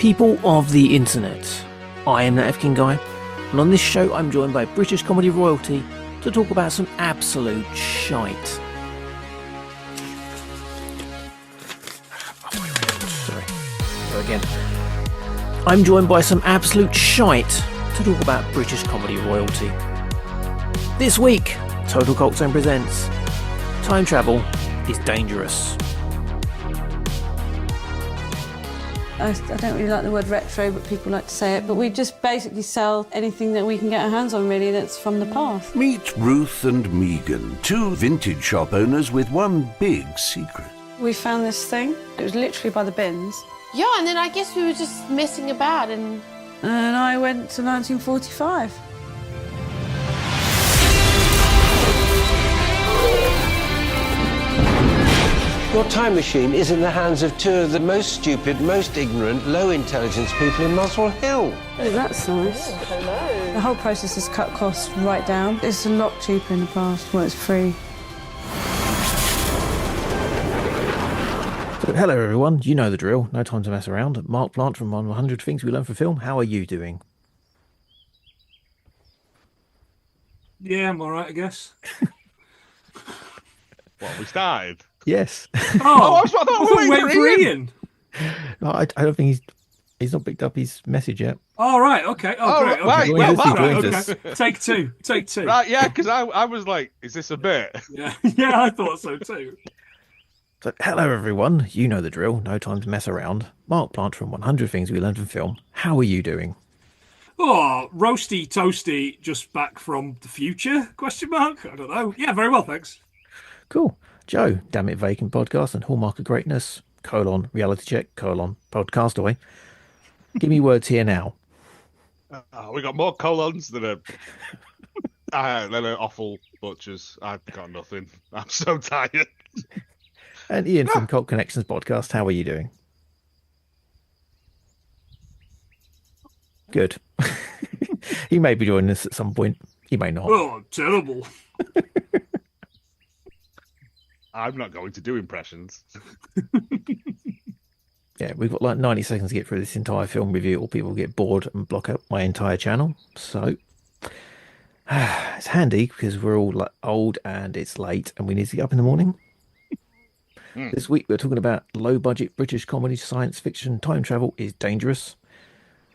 People of the internet, I am that F-King guy, and on this show I'm joined by British comedy royalty to talk about some absolute shite. Sorry, go again. I'm joined by some absolute shite to talk about British comedy royalty. This week, Total Cult Zone presents Time Travel is Dangerous. I don't really like the word retro, but people like to say it. But we just basically sell anything that we can get our hands on, really, that's from the past. Meet Ruth and Megan, two vintage shop owners with one big secret. We found this thing. It was literally by the bins. Yeah, and then I guess we were just messing about and I went to 1945. Your time machine is in the hands of two of the most stupid, most ignorant, low-intelligence people in Muswell Hill. Oh, that's nice. The whole process has cut costs right down. It's a lot cheaper in the past when it's free. So, hello everyone, you know the drill, no time to mess around. Mark Plant from 100 Things We Learn from Film, how are you doing? Yeah, I'm alright, I guess. What, we started? Yes. Oh, I thought we we were waiting for Ian. No, I don't think he's not picked up his message yet. Oh, right, okay. Oh, great. right, Okay. well, Right, joins okay. Take two. Right, yeah, because I was like, is this a bit? Yeah, yeah, I thought so too. So, hello everyone, you know the drill, no time to mess around. Mark Plant from 100 Things We Learn from Film, how are you doing? Oh, roasty toasty, just back from the future? Question mark? I don't know. Yeah, very well, thanks. Cool. Joe, Damn It Vacant Podcast and Hallmark of Greatness, reality check, podcast away. Give me words here now. We got more colons than a awful butchers. I've got nothing. I'm so tired. And Ian from Cult Connections Podcast, how are you doing? Good. He may be joining us at some point. He may not. Oh, terrible. I'm not going to do impressions. Yeah, we've got like 90 seconds to get through this entire film review, or people get bored and block out my entire channel. So it's handy because we're all like old and it's late and we need to get up in the morning. This week we're talking about low-budget British comedy, science fiction, time travel is dangerous.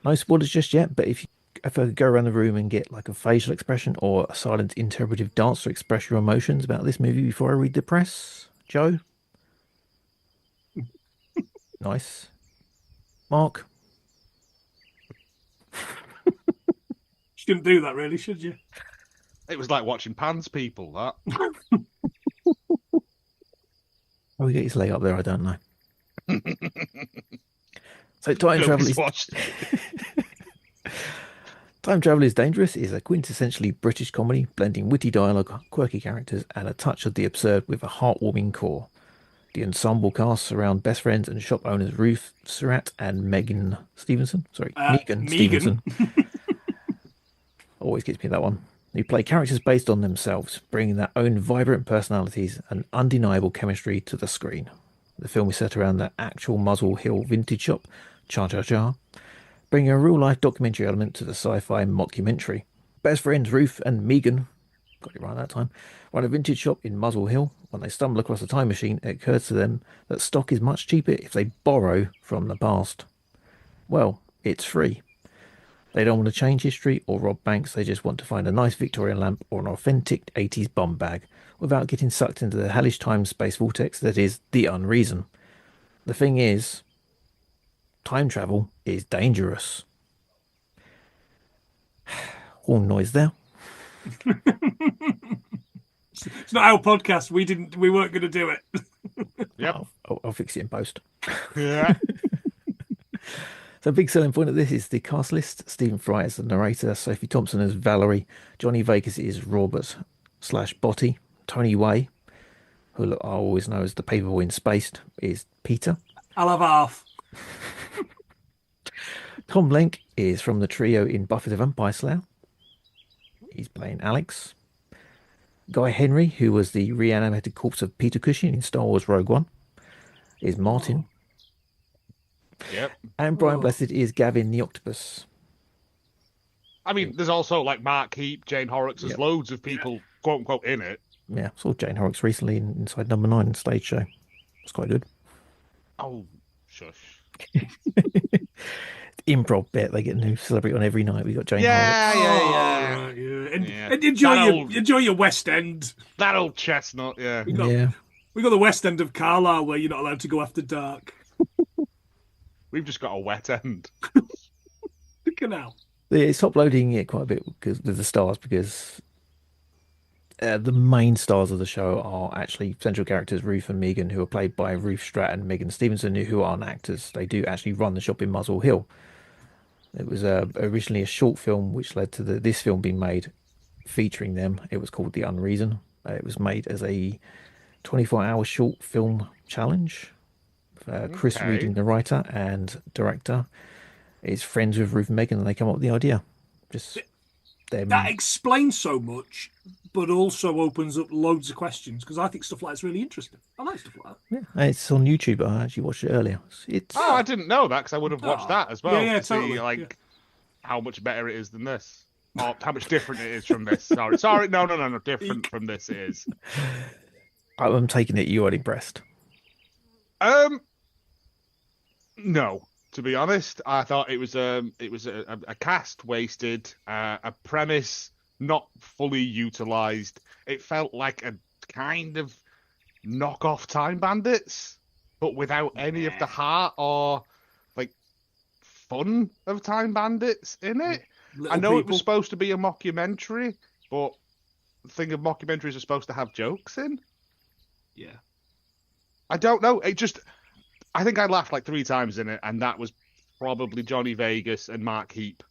No spoilers just yet, but if I could go around the room and get like a facial expression or a silent interpretive dance to express your emotions about this movie before I read the press. Joe? Nice. Mark? Shouldn't do that, really, should you? It was like watching Pans people, that. Oh, we get his leg up there, I don't know. So time travel is... Time Travel is Dangerous is a quintessentially British comedy, blending witty dialogue, quirky characters, and a touch of the absurd with a heartwarming core. The ensemble cast surround best friends and shop owners Ruth, Syratt, and Megan Stevenson. Megan Stevenson. Always gets me that one. Who play characters based on themselves, bringing their own vibrant personalities and undeniable chemistry to the screen. The film is set around the actual Muswell Hill vintage shop, ChaChaCha, bringing a real-life documentary element to the sci-fi mockumentary. Best friends Ruth and Megan, got it right that time, run a vintage shop in Muswell Hill. When they stumble across a time machine, it occurs to them that stock is much cheaper if they borrow from the past. Well, it's free. They don't want to change history or rob banks, they just want to find a nice Victorian lamp or an authentic 80s bum bag without getting sucked into the hellish time-space vortex that is the unreason. The thing is, time travel is dangerous. Horn noise there. It's not our podcast. We weren't going to do it. Yep. I'll fix it in post. Yeah. So, big selling point of this is the cast list. Stephen Fry as the narrator, Sophie Thompson as Valerie, Johnny Vegas is Robert/Botty, Tony Way, who I always know as the paperboy in Spaced, is Peter. I'll have half. Tom Lenk is from the trio in Buffy the Vampire Slayer. He's playing Alex. Guy Henry, who was the reanimated corpse of Peter Cushing in Star Wars Rogue One, is Martin. Yep. And Brian Blessed is Gavin the Octopus. I mean, there's also like Mark Heap, Jane Horrocks. There's Yep. loads of people, quote unquote, in it. Yeah, saw Jane Horrocks recently inside Number 9 stage show. It's quite good. Oh, shush. Improv bit. They get a new celebrity on every night. We got Jane Yeah, Horrocks. Yeah. And Yeah. enjoy your West End. That old chestnut, yeah. We got, Yeah. we got the West End of Carlisle where you're not allowed to go after dark. We've just got a wet end. The canal. They stopped loading it quite a bit because with the stars because the main stars of the show are actually central characters Ruth and Megan, who are played by Ruth Syratt and Megan Stevenson, who aren't actors. They do actually run the shop in Muswell Hill. It was originally a short film which led to this film being made featuring them. It was called The Unreason. It was made as a 24-hour short film challenge. Chris Okay. Reading, the writer and director, is friends with Ruth and Megan, and they come up with the idea. Just them. That explains so much, but also opens up loads of questions because I think stuff like that's really interesting. I like stuff like that. Yeah, and it's on YouTube. I actually watched it earlier. It's Oh, I didn't know that because I would have watched that as well. Yeah, to see, totally. like, Yeah. how much better it is than this. Or how much different it is from this. Sorry. No. Different from this it is. I'm taking it you are impressed. No. To be honest, I thought it was a cast wasted, a premise not fully utilized. It felt like a kind of knockoff Time Bandits, but without any of the heart or like fun of Time Bandits in it. Little I know it people. was supposed to be a mockumentary, but the thing of mockumentaries are supposed to have jokes in. Yeah. I don't know. I think I laughed like 3 times in it, and that was probably Johnny Vegas and Mark Heap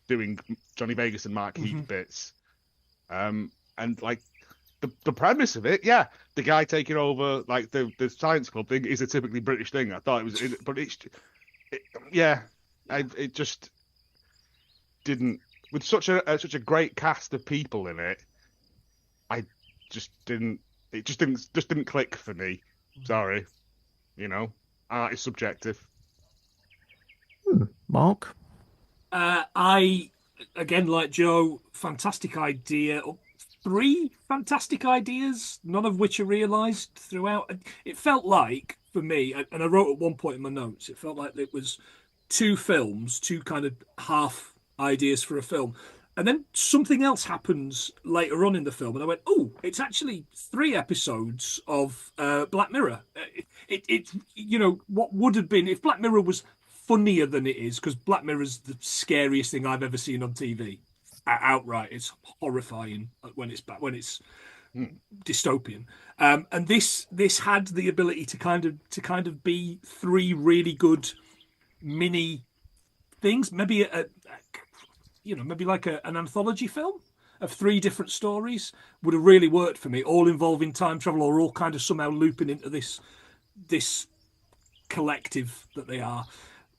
doing Johnny Vegas and Mark Heap bits. And like the premise of it, yeah, the guy taking over like the science club thing is a typically British thing. I thought it was, but it just didn't with such a great cast of people in it. I just didn't. It just didn't click for me. Sorry, art is subjective. Mark? I, again, like Joe, fantastic idea. 3 fantastic ideas, none of which are realised throughout. It felt like, for me, and I wrote at one point in my notes, it felt like it was 2 films, 2 kind of half ideas for a film. And then something else happens later on in the film, and I went, "Oh, it's actually 3 episodes of Black Mirror." It's what would have been if Black Mirror was funnier than it is, because Black Mirror's the scariest thing I've ever seen on TV. Outright, it's horrifying when it's dystopian. And this had the ability to kind of be 3 really good mini things, maybe maybe like an anthology film of 3 different stories would have really worked for me, all involving time travel or all kind of somehow looping into this collective that they are.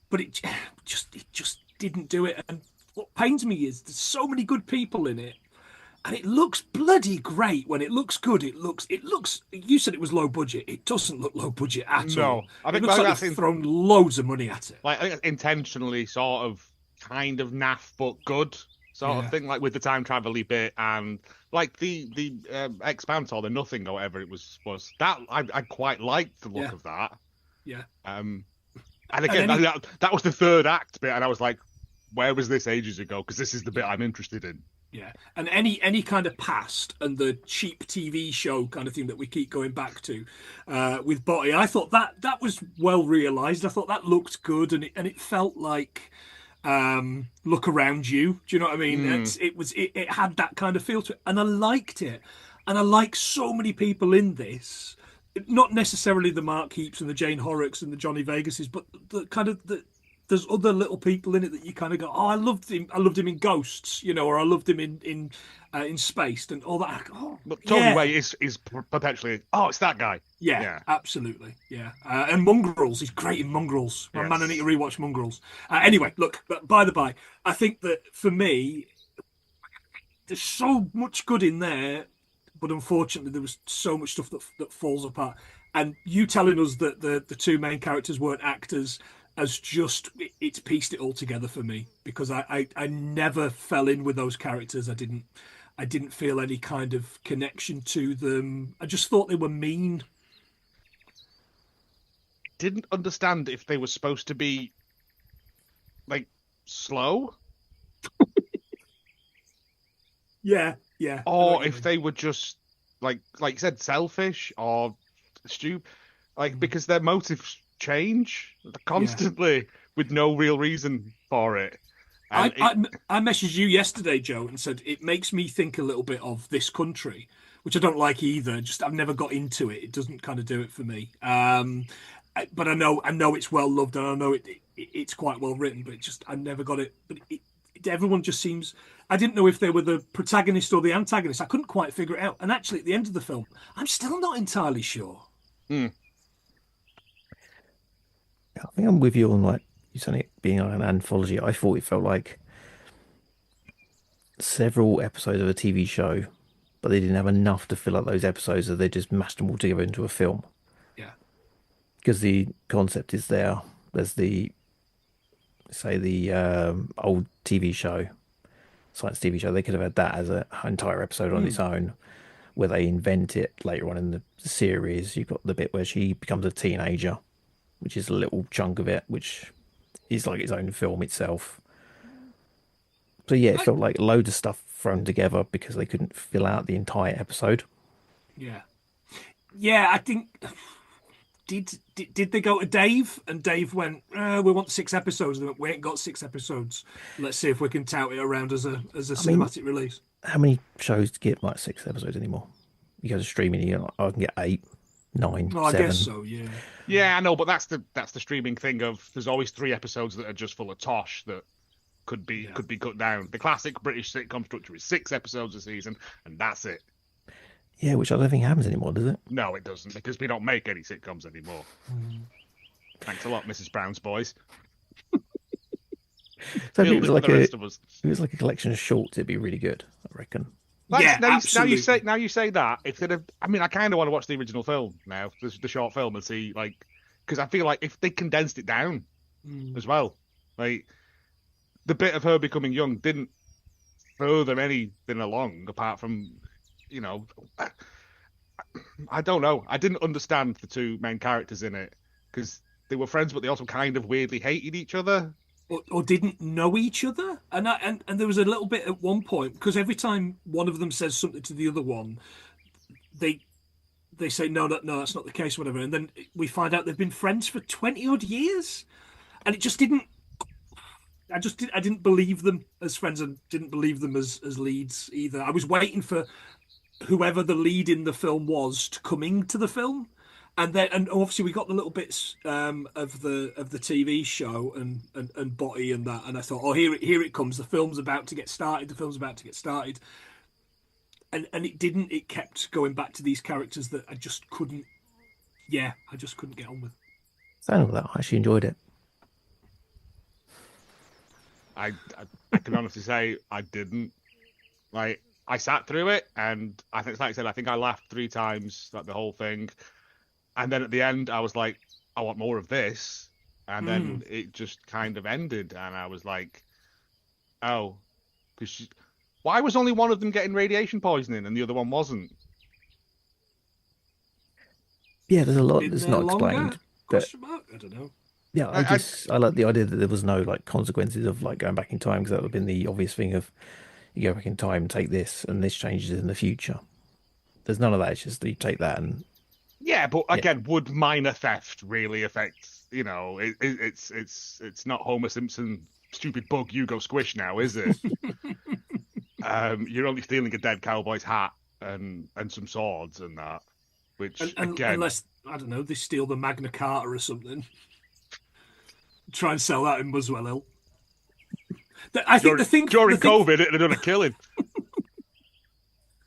But it just didn't do it. And what pains me is there's so many good people in it, and it looks bloody great. When it looks good, it looks. You said it was low budget. It doesn't look low budget at all. I think it looks like they've thrown loads of money at it. Like I think it's intentionally sort of kind of naff but good sort of thing, like with the time travel-y bit and like the Expanse or the Nothing or whatever it was that I quite liked the look of that. Yeah. And again, that was the 3rd act bit, and I was like, where was this ages ago? Because this is the bit I'm interested in. Yeah, and any kind of past and the cheap TV show kind of thing that we keep going back to with Botty, I thought that was well realised. I thought that looked good, and it felt like Look Around You. Do you know what I mean? It had that kind of feel to it, and I liked it. And I like so many people in this. Not necessarily the Mark Heaps and the Jane Horrocks and the Johnny Vegases, but the kind of there's other little people in it that you kind of go, oh, I loved him in Ghosts, or I loved him in Spaced and all that. But Tony Way is perpetually, it's that guy. Yeah, absolutely. Yeah. And Mongrels, he's great in Mongrels. Man, I need to rewatch Mongrels. Anyway, look, by the by, I think that for me, there's so much good in there, but unfortunately there was so much stuff that falls apart. And you telling us that the 2 main characters weren't actors, has just it's pieced it all together for me, because I never fell in with those characters. I didn't feel any kind of connection to them. I just thought they were mean. Didn't understand if they were supposed to be like slow, Yeah. or if they were just like you said, selfish or stupid, like because their motives change constantly with no real reason for it. And I messaged you yesterday, Joe, and said it makes me think a little bit of This Country, which I don't like either. Just I've never got into it. It doesn't kind of do it for me. But I know it's well loved, and I know it's quite well written. But I never got it. But everyone just seems. I didn't know if they were the protagonist or the antagonist. I couldn't quite figure it out. And actually, at the end of the film, I'm still not entirely sure. I think I'm with you on like you saying it being like an anthology. I thought it felt like several episodes of a TV show, but they didn't have enough to fill up those episodes, so they just mashed them all together into a film. Yeah. Because the concept is there. There's the old TV show, science TV show. They could have had that as an entire episode on its own, where they invent it later on in the series. You've got the bit where she becomes a teenager, which is a little chunk of it, which is like its own film itself. So yeah, it felt like loads of stuff thrown together because they couldn't fill out the entire episode. Yeah. I think did they go to Dave, and Dave went, we want 6 episodes. And they went, we ain't got 6 episodes. Let's see if we can tout it around as a cinematic release. How many shows get like 6 episodes anymore? You go to streaming, you like, I can get 8, 9, I 7. guess so. Yeah. Yeah, I know, but that's the streaming thing of there's always 3 episodes that are just full of tosh that could be cut down. The classic British sitcom structure is 6 episodes a season, and that's it. Yeah, which I don't think happens anymore, does it? No, it doesn't, because we don't make any sitcoms anymore. Thanks a lot, Mrs. Brown's Boys. So if it was like a collection of shorts, it'd be really good, I reckon. Absolutely. Now you say that, it's gonna. I mean, I kind of want to watch the original film now, the short film, and see because I feel like if they condensed it down as well, like the bit of her becoming young didn't further anything along apart from, I don't know. I didn't understand the 2 main characters in it because they were friends, but they also kind of weirdly hated each other. Or didn't know each other, and there was a little bit at one point, because every time one of them says something to the other one, they say no, that's not the case, whatever, and then we find out they've been friends for 20 odd years, and it just didn't. I didn't believe them as friends, and didn't believe them as leads either. I was waiting for whoever the lead in the film was to come into the film. And obviously we got the little bits of the TV show and Botty and that, and I thought, here it comes. The film's about to get started. And it didn't. It kept going back to these characters that I just couldn't. Yeah, I just couldn't get on with. Saying all that, I actually enjoyed it. I can honestly say I didn't. Like, I sat through it, and I think, like I said, I think I laughed 3 times, like the whole thing. And then at the end, I was like, I want more of this. And then it just kind of ended. And I was like, oh, because why was only one of them getting radiation poisoning and the other one wasn't? Yeah, there's a lot that's not explained. Question mark? I don't know. Yeah, I like the idea that there was no like consequences of like going back in time, because that would have been the obvious thing of you go back in time and take this, and this changes in the future. There's none of that. It's just that you take that and. Yeah, but again, would minor theft really affect? It's not Homer Simpson stupid bug you go squish now, is it? You're only stealing a dead cowboy's hat and some swords and that. Which again, unless I don't know, they steal the Magna Carta or something, try and sell that in Muswell Hill. During COVID, it'd have done a killing.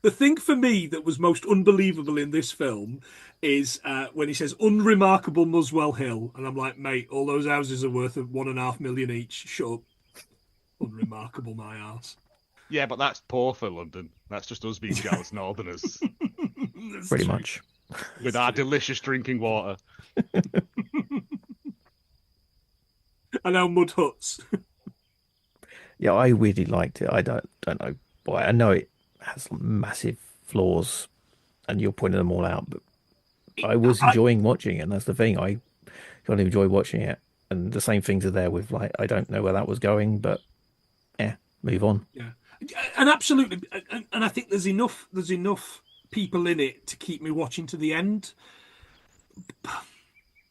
The thing for me that was most unbelievable in this film is when he says unremarkable Muswell Hill, and I'm like, mate, all those houses are worth of $1.5 million each. Shut up. Unremarkable, my arse. Yeah, but that's poor for London. That's just us being jealous Northerners. Pretty much. With our delicious drinking water. and now mud huts. Yeah, I really liked it. I don't know why. I know it has massive flaws, and you're pointing them all out, but I was enjoying watching it, and that's the thing. I kind of enjoy watching it, and the same things are there with like I don't know where that was going, but move on. Yeah, and absolutely, and I think there's enough people in it to keep me watching to the end.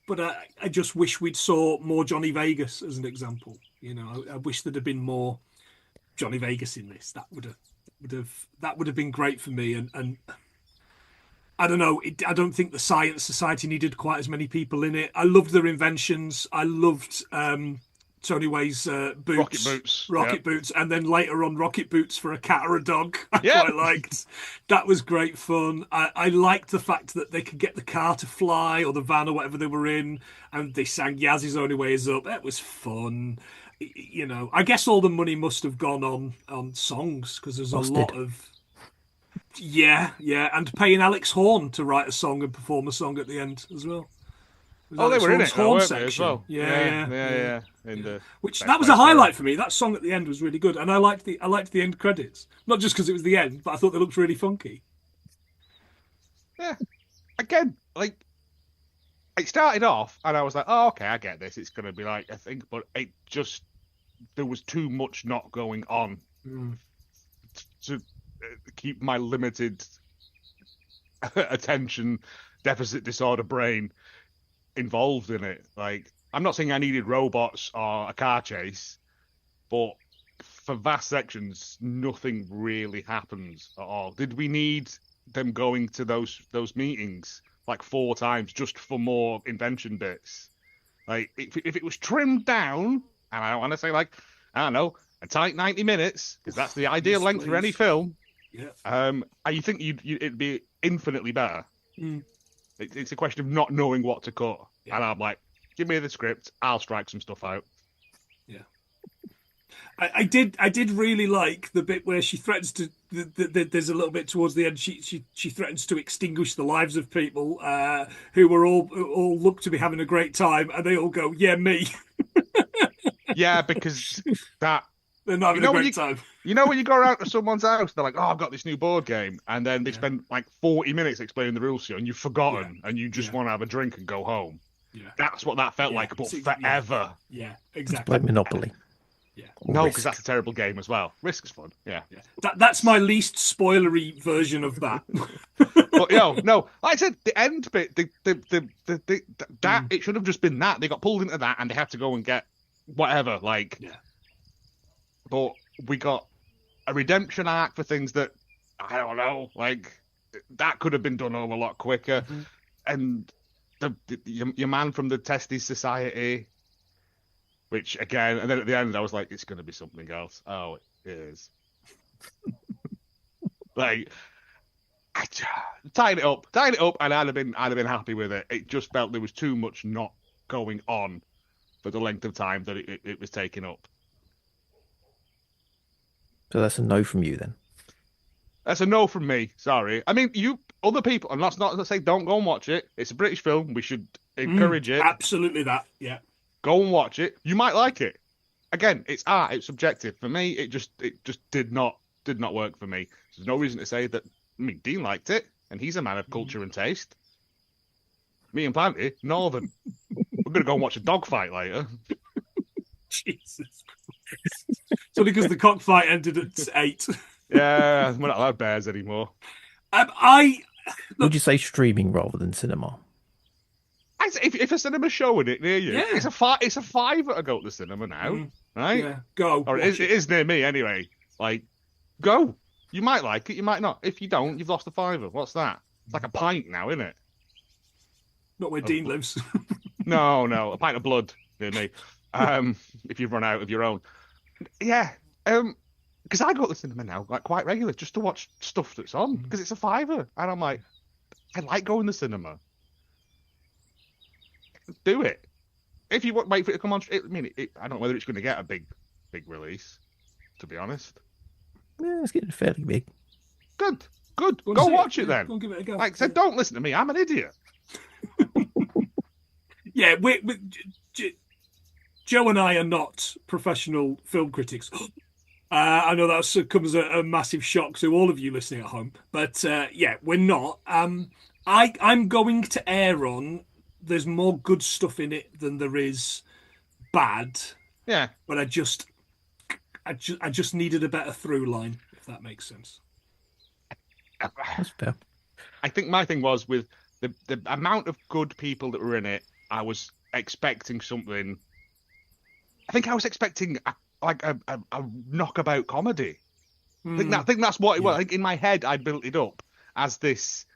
But I just wish we'd saw more Johnny Vegas as an example. You know, I wish there'd have been more Johnny Vegas in this. That would have been great for me. And I don't know. I don't think the Science Society needed quite as many people in it. I loved their inventions. I loved Tony Way's boots, rocket boots, and then later on rocket boots for a cat or a dog. I quite liked. That was great fun. I liked the fact that they could get the car to fly or the van or whatever they were in, and they sang Yaz's Only Way Is Up. That was fun. You know, I guess all the money must have gone on songs because there's a lot of and paying Alex Horn to write a song and perform a song at the end as well. Oh, they were in it, weren't they, as well? Yeah. Which that was a highlight for me. That song at the end was really good, and I liked the end credits. Not just because it was the end, but I thought they looked really funky. Yeah. Again, like it started off, and I was like, "Oh, okay, I get this. It's going to be like I think," but it just there was too much not going on to keep my limited attention deficit disorder brain involved in it. Like, I'm not saying I needed robots or a car chase, but for vast sections, nothing really happens at all. Did we need them going to those meetings like 4 times just for more invention bits? Like, if it was trimmed down, and I don't want to say like, I don't know, a tight 90 minutes, because that's the ideal length for any film. Yeah. You think it'd be infinitely better. It's a question of not knowing what to cut. Yeah. And I'm like, give me the script, I'll strike some stuff out. Yeah. I did really like the bit where she threatens to. There's a little bit towards the end. She threatens to extinguish the lives of people who were all look to be having a great time, and they all go, "Yeah, me." Yeah, because that they're not having a great time. You know when you go around to someone's house, they're like, "Oh, I've got this new board game," and then they spend like 40 minutes explaining the rules to you, and you've forgotten, and you just want to have a drink and go home. Yeah, that's what that felt like, but forever. Yeah, exactly. It's like Monopoly. Yeah. No, because that's a terrible game as well. Risk is fun. Yeah. That's my least spoilery version of that. But no, like I said, the end bit, that it should have just been that. They got pulled into that, and they had to go and get whatever. Like, but we got a redemption arc for things that I don't know. Like, that could have been done a lot quicker. And your man from the Testes Society. Which, again, and then at the end, I was like, it's going to be something else. Oh, it is. Like, I tied it up, and I'd have been happy with it. It just felt there was too much not going on for the length of time that it was taking up. So that's a no from you, then? That's a no from me. Sorry. I mean, other people, and that's not to say don't go and watch it. It's a British film. We should encourage it. Absolutely that, yeah. Go and watch it. You might like it. Again, it's art. It's subjective. For me, it just did not work for me. There's no reason to say that. I mean, Dean liked it, and he's a man of culture and taste. Me and Planty, Northern. We're gonna go and watch a dogfight later. Jesus Christ! It's only because the cockfight ended at 8. Yeah, we're not allowed bears anymore. Would you say streaming rather than cinema? If a cinema's showing it near you, it's a $5 to go to the cinema now, right? Yeah, go. Or it is near me anyway. Like, go. You might like it, you might not. If you don't, you've lost a $5. What's that? It's like a pint now, isn't it? Not where Dean lives. No, a pint of blood near me. If you've run out of your own. Yeah. Because I go to the cinema now, like quite regularly, just to watch stuff that's on. Because it's a $5, and I'm like, I like going to the cinema. Do it. If you wait for it to come on, I don't know whether it's going to get a big release, to be honest. Yeah, it's getting fairly big. Good. Go watch it then. Go and give it a go. Like I said, don't listen to me. I'm an idiot. Yeah, Joe and I are not professional film critics. I know that comes as a massive shock to all of you listening at home, but yeah, we're not. I'm going to err on there's more good stuff in it than there is bad. Yeah, but I just needed a better through line, if that makes sense. That's fair. I think my thing was with the amount of good people that were in it. I was expecting something. I think I was expecting a knockabout comedy. I think that's what it was. I think in my head I built it up as this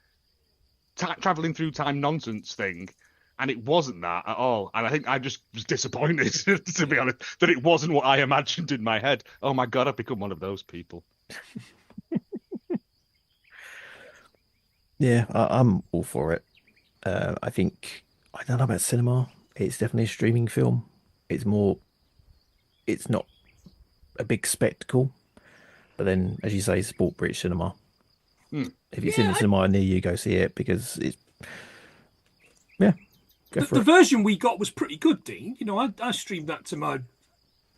traveling through time nonsense thing, and it wasn't that at all. And I think I just was disappointed, to be honest, that it wasn't what I imagined in my head. Oh my God, I've become one of those people. Yeah, I'm all for it. I think, I don't know about cinema. It's definitely a streaming film. It's not a big spectacle. But then, as you say, support British cinema. If it's in the cinema near you, go see it, because it's, yeah, go for The it. version we got was pretty good, Dean. You know, I streamed that to my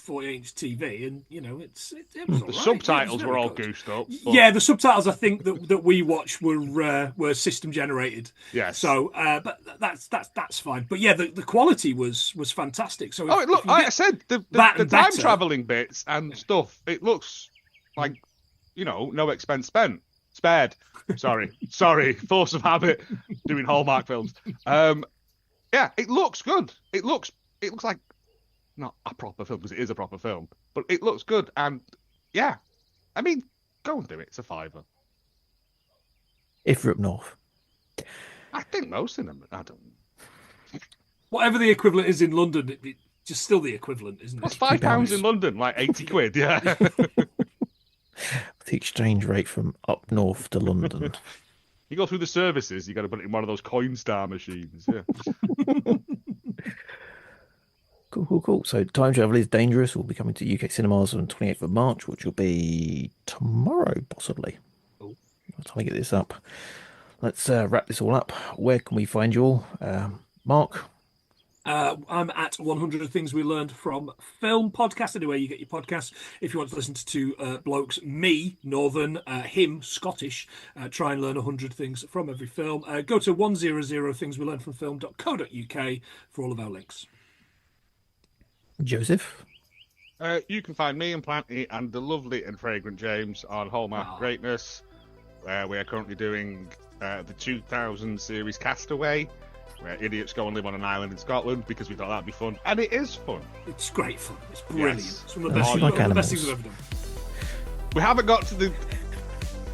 40-inch TV, and you know, it was all The right. subtitles Yeah, were all good. goosed up. But... Yeah, the subtitles I think that we watched were system generated. Yes. So, but that's fine. But yeah, the quality was fantastic. So look, like I said, the time better. traveling bits and stuff, it looks like, you know, no expense spared. Sorry, force of habit, doing Hallmark films. Yeah, it looks good. It looks like not a proper film, because it is a proper film, but it looks good. And yeah, I mean, go and do it. It's a £5. If you're up north. I think most of them. I don't. Whatever the equivalent is in London, it's just still the equivalent, isn't it? What's £5 in London? Like 80 quid, yeah. The exchange rate from up north to London. You go through the services, you got to put it in one of those Coinstar machines. Yeah. Cool. So Time Travel is Dangerous will be coming to UK cinemas on 28th of March, which will be tomorrow, possibly. By the time I get this up. Let's wrap this all up. Where can we find you all? Mark? I'm at 100 Things We Learned from Film podcast, anywhere you get your podcasts. If you want to listen to two blokes, me, Northern, him, Scottish, try and learn 100 things from every film, go to 100thingswelearnedfromfilm.co.uk for all of our links. Joseph? You can find me and Planty and the lovely and fragrant James on Hallmark Greatness, where we are currently doing the 2000 series Castaway, where idiots go and live on an island in Scotland, because we thought that'd be fun. And it is fun. It's great fun. It's brilliant. Yes. It's one of the best, one of the best things I've ever done. We haven't got to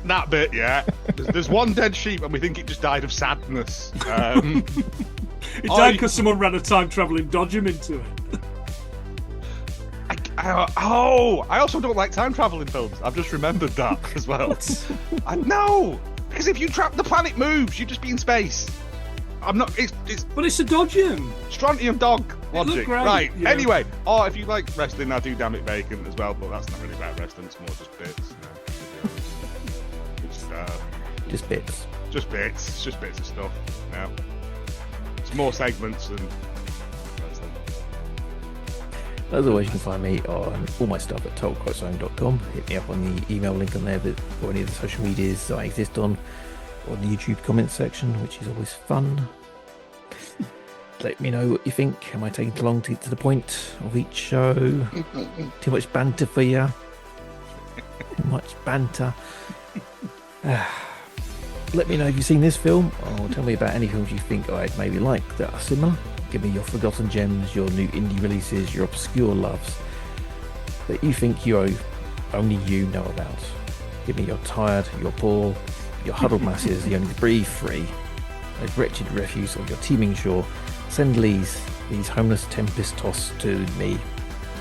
that bit yet. There's one dead sheep, and we think it just died of sadness. It died because someone ran a time-travelling Dodgem into it. I also don't like time traveling films. I've just remembered that as well. No, because if you trap, the planet moves. You just be in space. I'm not. But it's a Dodgem. Strontium dog logic, right? Yeah. Anyway, if you like wrestling, I do Damn It Bacon as well, but that's not really about wrestling. It's more just bits. Just bits. Just bits. It's just bits of stuff. Yeah. It's more segments than. As always, you can find me on all my stuff at totalquotezone.com. Hit me up on the email link on there or any of the social medias that I exist on, or the YouTube comments section, which is always fun. Let me know what you think. Am I taking too long to get to the point of each show? Too much banter for you? Too much banter? Let me know if you've seen this film, or tell me about any films you think I'd maybe like that are similar. Give me your forgotten gems, your new indie releases, your obscure loves that you think only you know about. Give me your tired, your poor, your huddled masses, the only breathe-free, a wretched refuse of your teeming shore. Send these homeless tempest-tossed to me,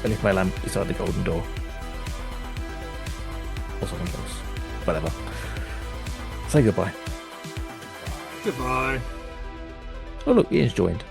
and if my lamp beside the golden door. Or something else. Whatever. Say goodbye. Goodbye. Oh look, Ian's joined.